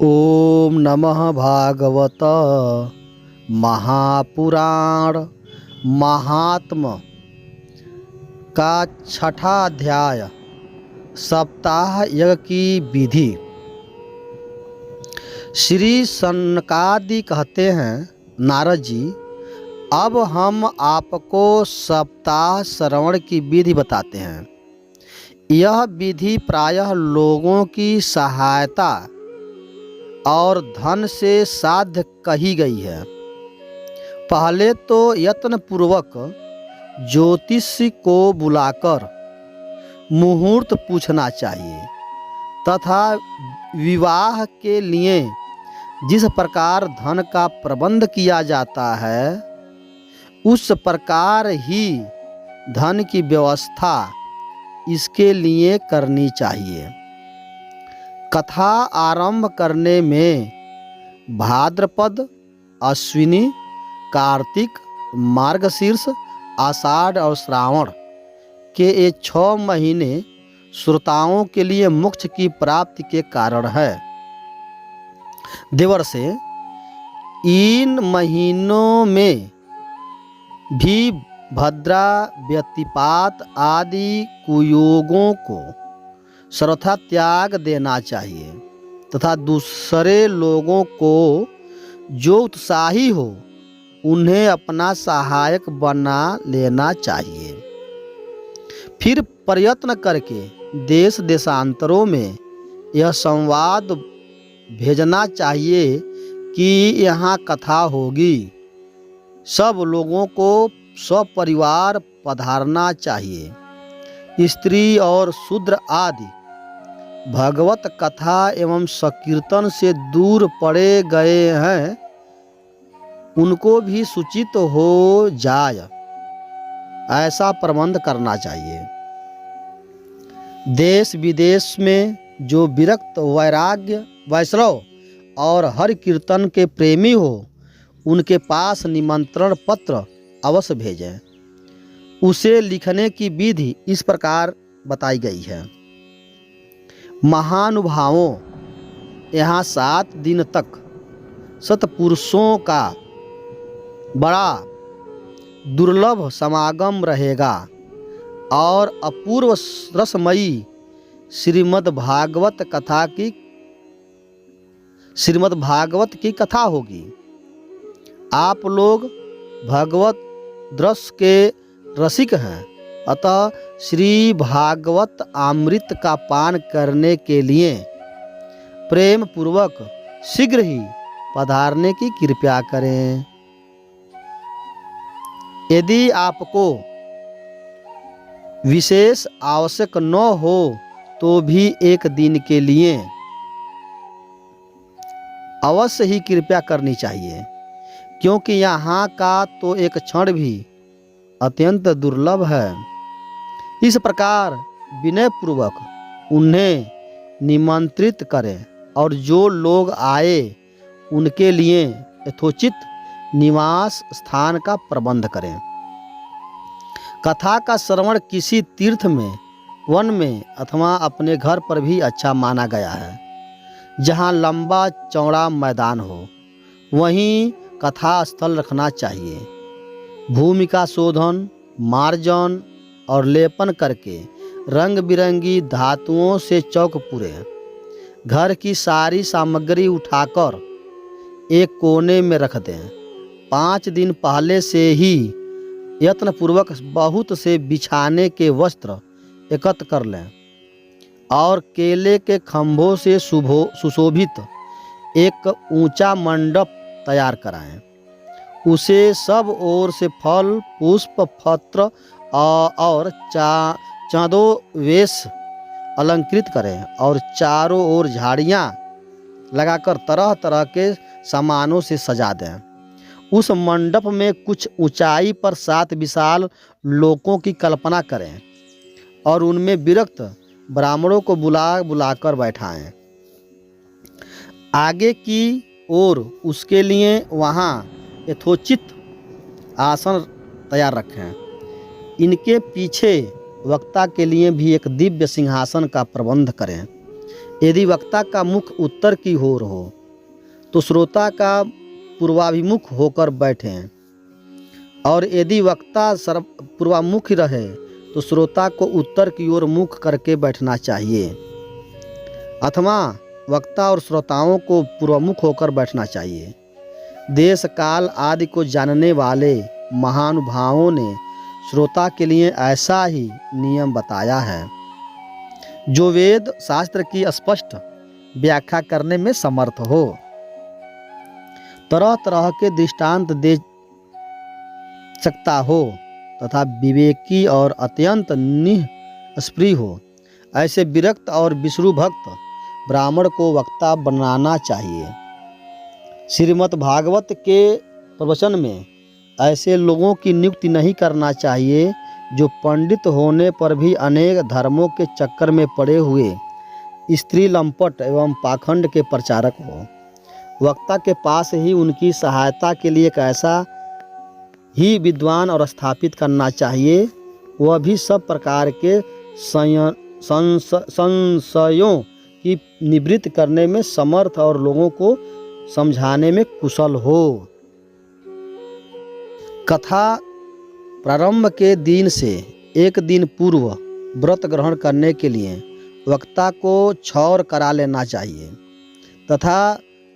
ओम नमः भागवत महापुराण महात्म का छठा अध्याय सप्ताह यज्ञ की विधि। श्री सनकादि कहते हैं, नारद जी, अब हम आपको सप्ताह श्रवण की विधि बताते हैं। यह विधि प्रायः लोगों की सहायता और धन से साध्य कही गई है। पहले तो यत्न पूर्वक ज्योतिष को बुलाकर मुहूर्त पूछना चाहिए तथा विवाह के लिए जिस प्रकार धन का प्रबंध किया जाता है उस प्रकार ही धन की व्यवस्था इसके लिए करनी चाहिए। कथा आरंभ करने में भाद्रपद, अश्विनी, कार्तिक, मार्गशीर्ष, आषाढ़ और श्रावण के ये 6 महीने श्रोताओं के लिए मोक्ष की प्राप्ति के कारण है। देवर से इन महीनों में भी भद्रा, व्यतिपात आदि कुयोगों को सर्वथा त्याग देना चाहिए तथा दूसरे लोगों को जो उत्साही हो उन्हें अपना सहायक बना लेना चाहिए। फिर प्रयत्न करके देश देशांतरों में यह संवाद भेजना चाहिए कि यहाँ कथा होगी। सब लोगों को सपरिवार पधारना चाहिए। स्त्री और शूद्र आदि भगवत कथा एवं संकीर्तन से दूर पड़े गए हैं, उनको भी सूचित हो जाए, ऐसा प्रबंध करना चाहिए। देश विदेश में जो विरक्त, वैराग्य, वैष्णव और हरि कीर्तन के प्रेमी हो उनके पास निमंत्रण पत्र अवश्य भेजें। उसे लिखने की विधि इस प्रकार बताई गई है। महानुभावों, यहाँ 7 दिन तक सत्पुरुषों का बड़ा दुर्लभ समागम रहेगा और अपूर्व रसमयी श्रीमद् भागवत की कथा होगी। आप लोग भगवत रस के रसिक हैं, अतः श्री भागवत अमृत का पान करने के लिए प्रेम पूर्वक शीघ्र ही पधारने की कृपा करें। यदि आपको विशेष आवश्यक न हो तो भी एक दिन के लिए अवश्य ही कृपा करनी चाहिए, क्योंकि यहाँ का तो एक क्षण भी अत्यंत दुर्लभ है। इस प्रकार विनय पूर्वक उन्हें निमंत्रित करें और जो लोग आए उनके लिए यथोचित निवास स्थान का प्रबंध करें। कथा का श्रवण किसी तीर्थ में, वन में अथवा अपने घर पर भी अच्छा माना गया है। जहाँ लंबा चौड़ा मैदान हो वहीं कथा स्थल रखना चाहिए। भूमि का शोधन, मार्जन और लेपन करके रंग बिरंगी धातुओं से चौक पूरे। घर की सारी सामग्री उठाकर एक कोने में रख दें। 5 दिन पहले से ही यत्नपूर्वक बहुत से बिछाने के वस्त्र एकत्र कर लें और केले के खंभों से सुशोभित एक ऊंचा मंडप तैयार कराएं। उसे सब ओर से फल, पुष्प, पत्र और चाँदोवेश अलंकृत करें और चारों ओर झाड़ियाँ लगाकर तरह तरह के सामानों से सजा दें। उस मंडप में कुछ ऊंचाई पर 7 विशाल लोकों की कल्पना करें और उनमें विरक्त ब्राह्मणों को बुलाकर बैठाएं। आगे की ओर उसके लिए वहाँ यथोचित आसन तैयार रखें। इनके पीछे वक्ता के लिए भी एक दिव्य सिंहासन का प्रबंध करें। यदि वक्ता का मुख उत्तर की ओर हो तो श्रोता का पूर्वाभिमुख होकर बैठें, और यदि वक्ता पूर्वामुख रहे तो श्रोता को उत्तर की ओर मुख करके बैठना चाहिए, अथवा वक्ता और श्रोताओं को पूर्वमुख होकर बैठना चाहिए। देश काल आदि को जानने वाले महानुभावों ने श्रोता के लिए ऐसा ही नियम बताया है, जो वेद शास्त्र की स्पष्ट व्याख्या करने में समर्थ हो, तरह तरह के दृष्टांत दे सकता हो तथा विवेकी और अत्यंत निष्प्रिय हो। ऐसे विरक्त और विष्णु भक्त ब्राह्मण को वक्ता बनाना चाहिए। श्रीमद् भागवत के प्रवचन में ऐसे लोगों की नियुक्ति नहीं करना चाहिए जो पंडित होने पर भी अनेक धर्मों के चक्कर में पड़े हुए स्त्री लंपट एवं पाखंड के प्रचारक हो। वक्ता के पास ही उनकी सहायता के लिए एक ऐसा ही विद्वान और स्थापित करना चाहिए, वह भी सब प्रकार के संशयों की निवृत्ति करने में समर्थ और लोगों को समझाने में कुशल हो। कथा प्रारंभ के दिन से एक दिन पूर्व व्रत ग्रहण करने के लिए वक्ता को क्षौर करा लेना चाहिए तथा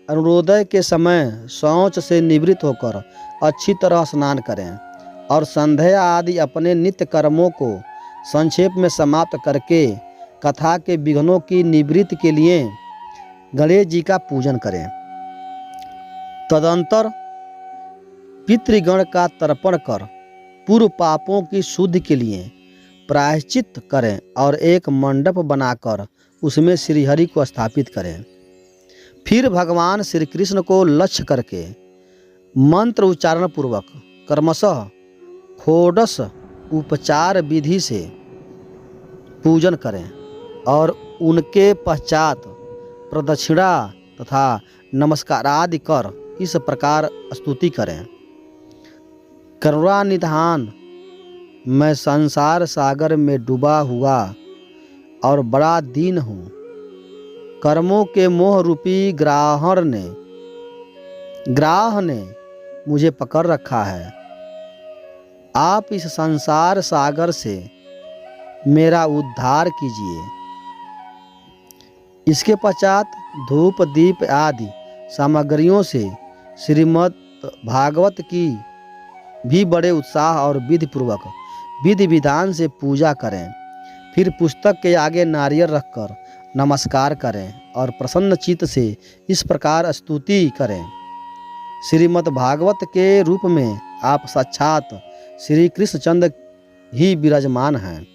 अरुणोदय के समय शौच से निवृत्त होकर अच्छी तरह स्नान करें और संध्या आदि अपने नित्य कर्मों को संक्षेप में समाप्त करके कथा के विघ्नों की निवृत्ति के लिए गणेश जी का पूजन करें। तदंतर पितृगण का तर्पण कर पूर्व पापों की शुद्धि के लिए प्रायश्चित करें और एक मंडप बनाकर उसमें श्रीहरि को स्थापित करें। फिर भगवान श्री कृष्ण को लक्ष्य करके मंत्र उच्चारण पूर्वक क्रमशः षोडश उपचार विधि से पूजन करें और उनके पश्चात प्रदक्षिणा तथा नमस्कार आदि कर इस प्रकार स्तुति करें। करुणानिधान, मैं संसार सागर में डूबा हुआ और बड़ा दीन हूँ। कर्मों के मोह रूपी ग्राह ने मुझे पकड़ रखा है। आप इस संसार सागर से मेरा उद्धार कीजिए। इसके पश्चात धूप दीप आदि सामग्रियों से श्रीमद् भागवत की भी बड़े उत्साह और विधि विधान से पूजा करें। फिर पुस्तक के आगे नारियल रखकर नमस्कार करें और प्रसन्न चित्त से इस प्रकार स्तुति करें। श्रीमद् भागवत के रूप में आप साक्षात श्री कृष्णचंद्र ही विराजमान हैं।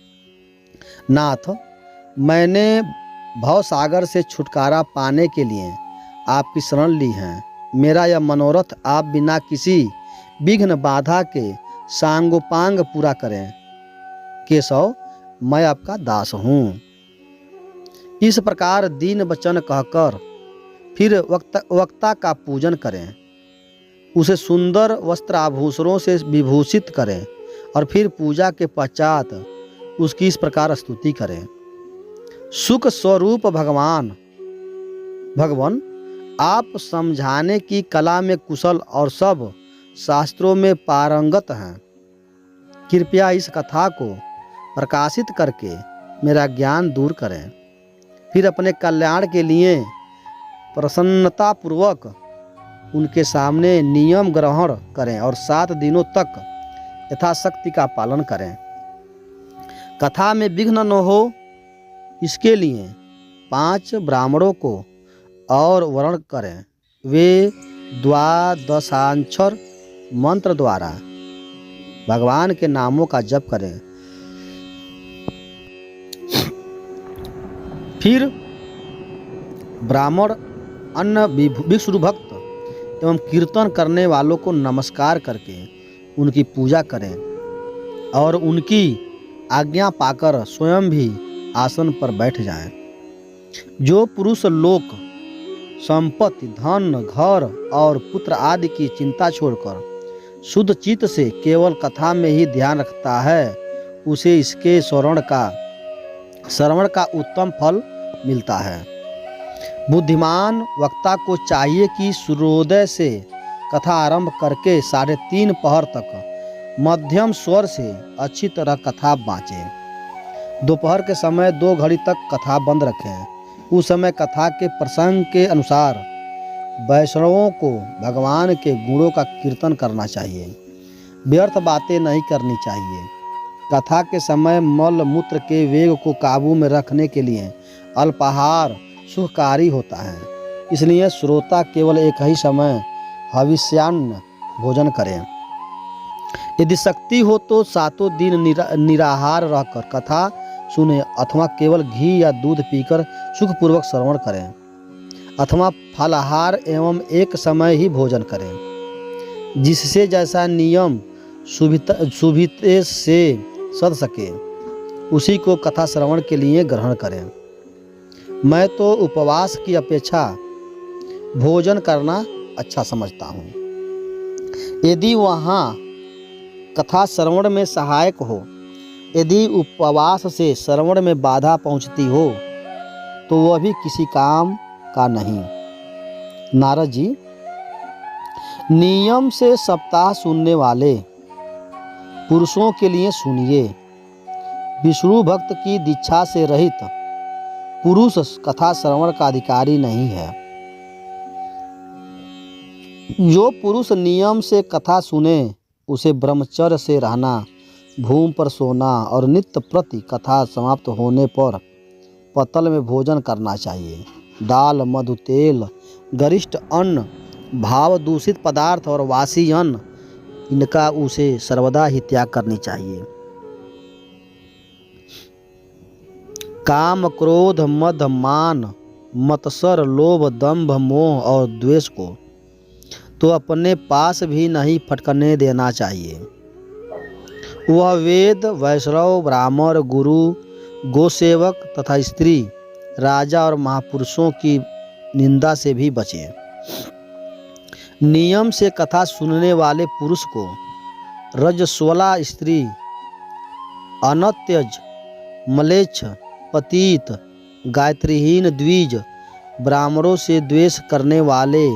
नाथ, मैंने भवसागर से छुटकारा पाने के लिए आपकी शरण ली है। मेरा यह मनोरथ आप बिना किसी विघ्न बाधा के सांगोपांग पूरा करें। केशव, मैं आपका दास हूँ। इस प्रकार दीन वचन कहकर फिर वक्ता का पूजन करें, उसे सुंदर वस्त्र आभूषणों से विभूषित करें और फिर पूजा के पश्चात उसकी इस प्रकार स्तुति करें। सुख स्वरूप भगवान, आप समझाने की कला में कुशल और सब शास्त्रों में पारंगत हैं। कृपया इस कथा को प्रकाशित करके मेरा ज्ञान दूर करें। फिर अपने कल्याण के लिए प्रसन्नतापूर्वक उनके सामने नियम ग्रहण करें और 7 दिनों तक यथाशक्ति का पालन करें। कथा में विघ्न न हो, इसके लिए 5 ब्राह्मणों को और वर्ण करें। वे द्वादशाक्षर मंत्र द्वारा भगवान के नामों का जप करें। फिर ब्राह्मण अन्य विष्णु भक्त एवं कीर्तन करने वालों को नमस्कार करके उनकी पूजा करें और उनकी आज्ञा पाकर स्वयं भी आसन पर बैठ जाएं। जो पुरुष लोक संपत्ति, धन, घर और पुत्र आदि की चिंता छोड़कर शुद्ध चित्त से केवल कथा में ही ध्यान रखता है, उसे इसके श्रवण का उत्तम फल मिलता है। बुद्धिमान वक्ता को चाहिए कि सूर्योदय से कथा आरंभ करके 3:30 पहर तक मध्यम स्वर से अच्छी तरह कथा बाँचे। दोपहर के समय 2 घड़ी तक कथा बंद रखें। उस समय कथा के प्रसंग के अनुसार वैष्णवों को भगवान के गुणों का कीर्तन करना चाहिए। व्यर्थ बातें नहीं करनी चाहिए। कथा के समय मल मूत्र के वेग को काबू में रखने के लिए अल्पाहार सुखकारी होता है। इसलिए श्रोता केवल एक ही समय हविष्यान्न भोजन करें। यदि शक्ति हो तो 7 दिन निराहार रहकर कथा सुने अथवा केवल घी या दूध पीकर सुखपूर्वक श्रवण करें अथवा फलाहार एवं एक समय ही भोजन करें। जिससे जैसा नियम सुविधे से सध सके उसी को कथा श्रवण के लिए ग्रहण करें। मैं तो उपवास की अपेक्षा भोजन करना अच्छा समझता हूँ। यदि वहाँ कथा श्रवण में सहायक हो, यदि उपवास से श्रवण में बाधा पहुँचती हो तो वह भी किसी काम का नहीं। नारद जी, नियम से सप्ताह सुनने वाले पुरुषों के लिए सुनिए। विष्णु भक्त की दीक्षा से रहित पुरुष कथा श्रवण का अधिकारी नहीं है। जो पुरुष नियम से कथा सुने उसे ब्रह्मचर्य से रहना, भूमि पर सोना और नित्य प्रति कथा समाप्त होने पर पतल में भोजन करना चाहिए। दाल, मधु, तेल, गरिष्ठ अन्न, भाव दूषित पदार्थ और वासी अन्न, इनका उसे सर्वदा ही त्याग करनी चाहिए। काम, क्रोध, मद, मान, मत्सर, लोभ, दंभ, मोह और द्वेष को तो अपने पास भी नहीं फटकने देना चाहिए। वह वेद, वैष्णव, ब्राह्मण, गुरु, गोसेवक तथा स्त्री, राजा और महापुरुषों की निंदा से भी बचे। नियम से कथा सुनने वाले पुरुष को रजस्वला स्त्री, अनत्यज, मलेच्छ, पतित, गायत्रीहीन द्विज, ब्राह्मणों से द्वेष करने वाले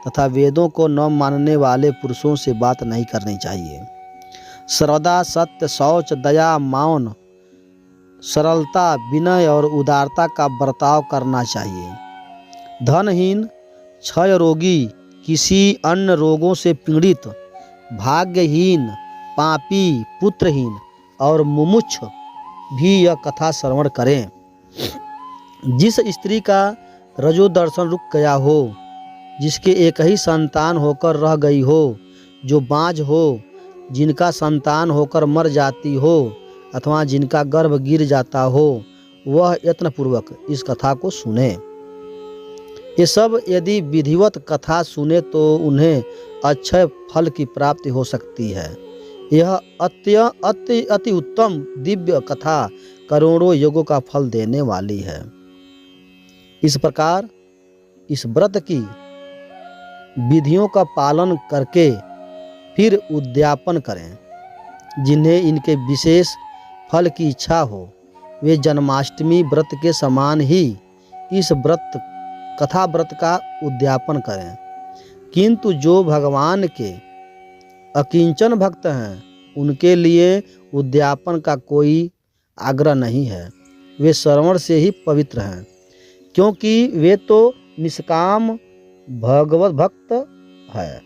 तथा वेदों को न मानने वाले पुरुषों से बात नहीं करनी चाहिए। सर्वदा सत्य, शौच, दया, मौन, सरलता, विनय और उदारता का बर्ताव करना चाहिए। धनहीन, क्षय रोगी, किसी अन्य रोगों से पीड़ित, भाग्यहीन, पापी, पुत्रहीन और मुमुक्ष भी यह कथा श्रवण करें। जिस स्त्री का रजोदर्शन रुक गया हो, जिसके एक ही संतान होकर रह गई हो, जो बाँझ हो, जिनका संतान होकर मर जाती हो अथवा जिनका गर्भ गिर जाता हो, वह यत्नपूर्वक इस कथा को सुने। ये सब यदि विधिवत कथा सुने तो उन्हें अक्षय फल की प्राप्ति हो सकती है। यह अति उत्तम दिव्य कथा करोड़ों योगों का फल देने वाली है। इस प्रकार इस व्रत की विधियों का पालन करके फिर उद्यापन करें। जिन्हें इनके विशेष फल की इच्छा हो वे जन्माष्टमी व्रत के समान ही इस कथा व्रत का उद्यापन करें। किंतु जो भगवान के अकिंचन भक्त हैं उनके लिए उद्यापन का कोई आग्रह नहीं है। वे श्रवण से ही पवित्र हैं, क्योंकि वे तो निष्काम भगवत भक्त है।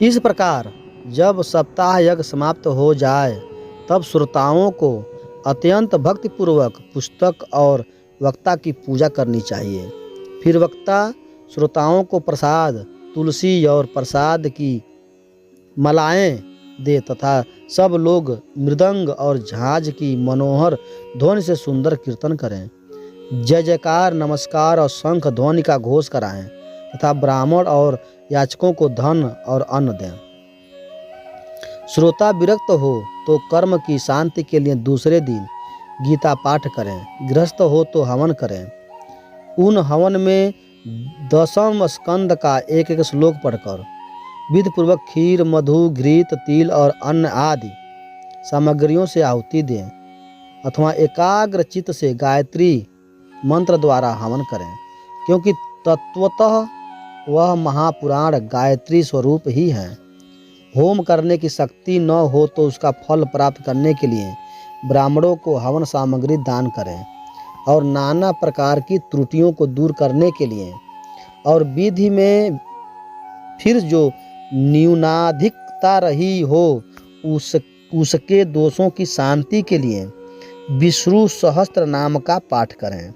इस प्रकार जब सप्ताह यज्ञ समाप्त हो जाए तब श्रोताओं को अत्यंत भक्तिपूर्वक पुस्तक और वक्ता की पूजा करनी चाहिए। फिर वक्ता श्रोताओं को प्रसाद, तुलसी और प्रसाद की मालाएं दे तथा सब लोग मृदंग और झांझ की मनोहर ध्वनि से सुंदर कीर्तन करें, जय जयकार, नमस्कार और शंख ध्वनि का घोष कराएं तथा ब्राह्मण और याचकों को धन और अन्न दें। श्रोता विरक्त हो तो कर्म की शांति के लिए दूसरे दिन गीता पाठ करें। गृहस्थ हो तो हवन करें। उन हवन में 10वें स्कंद का एक एक श्लोक पढ़कर विधिपूर्वक खीर, मधु, घृत, तिल और अन्न आदि सामग्रियों से आहुति दें अथवा एकाग्र चित्त से गायत्री मंत्र द्वारा हवन करें, क्योंकि तत्वतः वह महापुराण गायत्री स्वरूप ही है। होम करने की शक्ति न हो तो उसका फल प्राप्त करने के लिए ब्राह्मणों को हवन सामग्री दान करें, और नाना प्रकार की त्रुटियों को दूर करने के लिए और विधि में फिर जो न्यूनाधिकता रही हो उसके दोषों की शांति के लिए विष्णु सहस्त्र नाम का पाठ करें।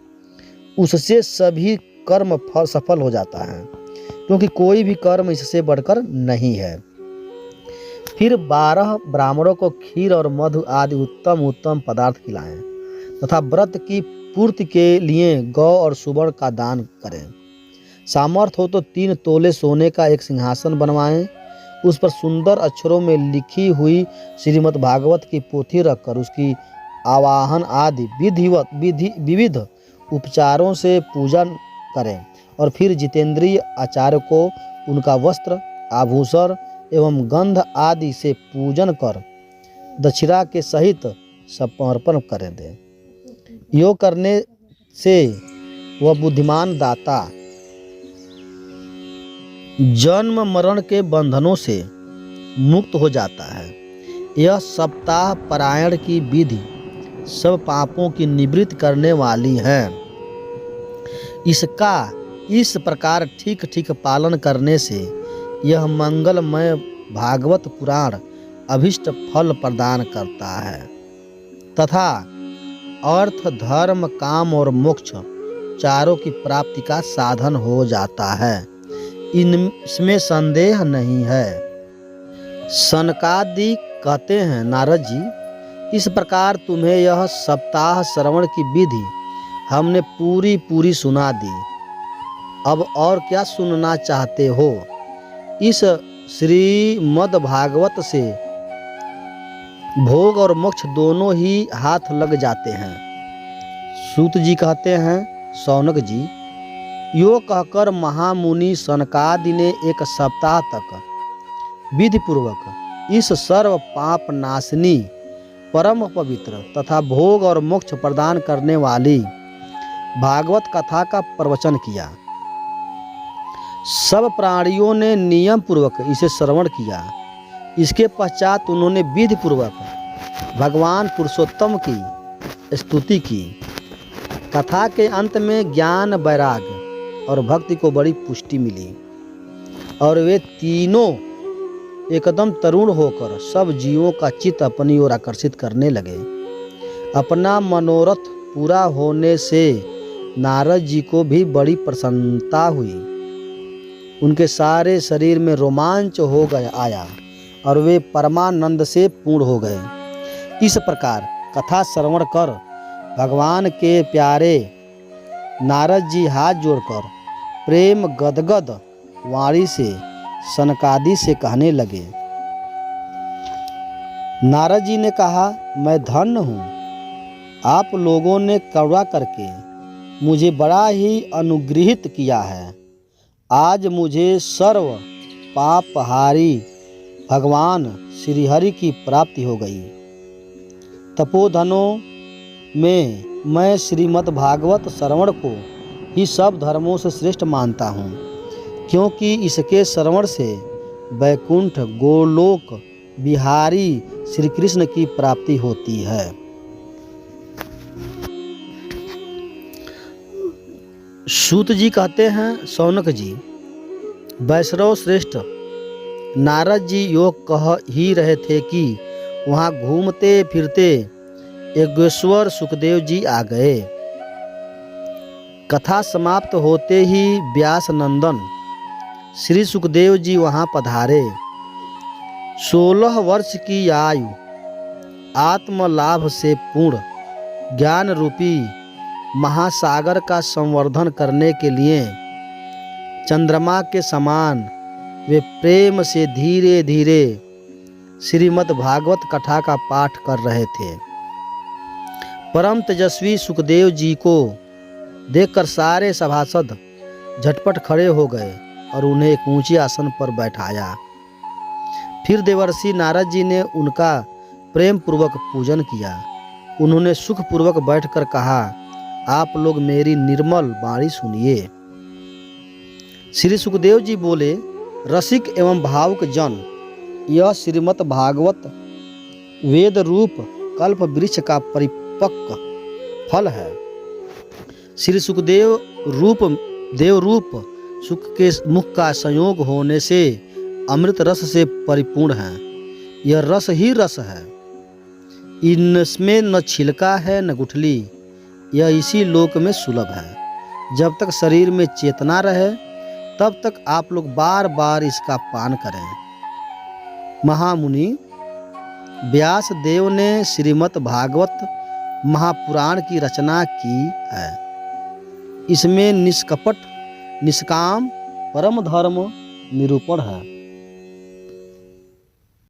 उससे सभी कर्म फल सफल हो जाता है, क्योंकि कोई भी कर्म इससे बढ़कर नहीं है। फिर 12 ब्राह्मणों को खीर और मधु आदि उत्तम उत्तम पदार्थ खिलाएं तथा व्रत की पूर्ति के लिए गौ और सुवर्ण का दान करें। सामर्थ्य हो तो 3 तोले सोने का एक सिंहासन बनवाएं, उस पर सुंदर अक्षरों में लिखी हुई श्रीमद् भागवत की पोथी रखकर उसकी आवाहन आदि विविध उपचारों से पूजन करें, और फिर जितेंद्रीय आचार्य को उनका वस्त्र आभूषण एवं गंध आदि से पूजन कर दक्षिणा के सहित समर्पण करें दें। योग करने से वह बुद्धिमान दाता जन्म मरण के बंधनों से मुक्त हो जाता है। यह सप्ताह पारायण की विधि सब पापों की निवृत्ति करने वाली है। इसका इस प्रकार ठीक ठीक पालन करने से यह मंगलमय भागवत पुराण अभिष्ट फल प्रदान करता है तथा अर्थ धर्म काम और मोक्ष चारों की प्राप्ति का साधन हो जाता है, इसमें संदेह नहीं है। सनकादि कहते हैं, नारद जी, इस प्रकार तुम्हें यह सप्ताह श्रवण की विधि हमने पूरी सुना दी। अब और क्या सुनना चाहते हो? इस श्रीमद् भागवत से भोग और मोक्ष दोनों ही हाथ लग जाते हैं। सूत जी कहते हैं, शौनक जी, यो कहकर महामुनि सनकादि ने 1 सप्ताह तक विधि पूर्वक इस सर्व पाप नाशिनी परम पवित्र तथा भोग और मोक्ष प्रदान करने वाली भागवत कथा का प्रवचन किया। सब प्राणियों ने नियम पूर्वक इसे श्रवण किया। इसके पश्चात उन्होंने विधि पूर्वक भगवान पुरुषोत्तम की स्तुति की। कथा के अंत में ज्ञान वैराग्य और भक्ति को बड़ी पुष्टि मिली, और वे तीनों एकदम तरुण होकर सब जीवों का चित्त अपनी ओर आकर्षित करने लगे। अपना मनोरथ पूरा होने से नारद जी को भी बड़ी प्रसन्नता हुई। उनके सारे शरीर में रोमांच हो गया आया और वे परमानंद से पूर्ण हो गए। इस प्रकार कथा श्रवण कर भगवान के प्यारे नारद जी हाथ जोड़कर प्रेम गदगद वाणी से सनकादि से कहने लगे। नारद जी ने कहा, मैं धन्य हूँ, आप लोगों ने करुणा करके मुझे बड़ा ही अनुग्रहित किया है। आज मुझे सर्व पापहारी भगवान श्रीहरि की प्राप्ति हो गई। तपोधनों में मैं श्रीमद् भागवत श्रवण को ही सब धर्मों से श्रेष्ठ मानता हूँ, क्योंकि इसके श्रवण से वैकुंठ गोलोक बिहारी श्री कृष्ण की प्राप्ति होती है। सूत जी कहते हैं, शौनक जी, वैष्णव श्रेष्ठ नारद जी योग कह ही रहे थे कि वहाँ घूमते फिरते योगेश्वर सुखदेव जी आ गए। कथा समाप्त होते ही व्यास नंदन श्री सुखदेव जी वहाँ पधारे। 16 वर्ष की आयु आत्मलाभ से पूर्ण ज्ञान रूपी महासागर का संवर्धन करने के लिए चंद्रमा के समान वे प्रेम से धीरे धीरे श्रीमद् भागवत कथा का पाठ कर रहे थे। परम तेजस्वी सुखदेव जी को देखकर सारे सभासद झटपट खड़े हो गए और उन्हें एक ऊंचे आसन पर बैठाया। फिर देवर्षि नारद जी ने उनका प्रेम पूर्वक पूजन किया। उन्होंने सुख पूर्वक बैठकर कहा, आप लोग मेरी निर्मल वाणी सुनिए। श्री सुखदेव जी बोले, रसिक एवं भावुक जन, यह श्रीमद् भागवत वेद रूप कल्प वृक्ष का परिपक्व फल है। श्री सुखदेव देव रूप सुख के मुख का संयोग होने से अमृत रस से परिपूर्ण है। यह रस ही रस है, इनमें न छिलका है न गुठली। यह इसी लोक में सुलभ है। जब तक शरीर में चेतना रहे तब तक आप लोग बार बार इसका पान करें। महामुनि व्यास देव ने श्रीमद् भागवत महापुराण की रचना की है। इसमें निष्कपट निष्काम परम धर्म निरूपण है।